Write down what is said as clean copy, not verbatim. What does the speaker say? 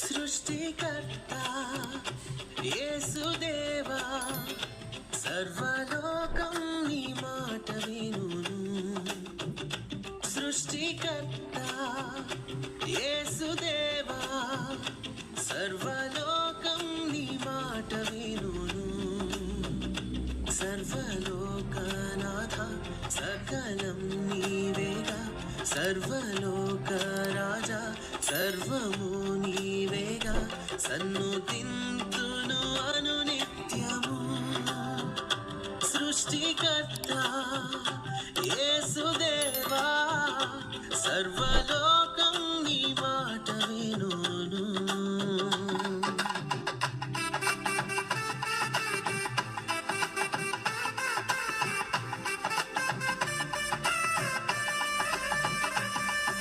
సృష్టికర్త యేసుదేవా, సర్వలోకం నీ మాట వినును. సృష్టికర్త యేసుదేవా, సర్వలోకం నీ మాట వినును. సర్వలోకనాథ సకలం నీవేగా, సర్వలోక రాజా సర్వము నీవేగా. సన్నుతింతును అనునిత్యము సృష్టికర్త యేసుదేవా, సర్వలోకం నీ మాట వినును.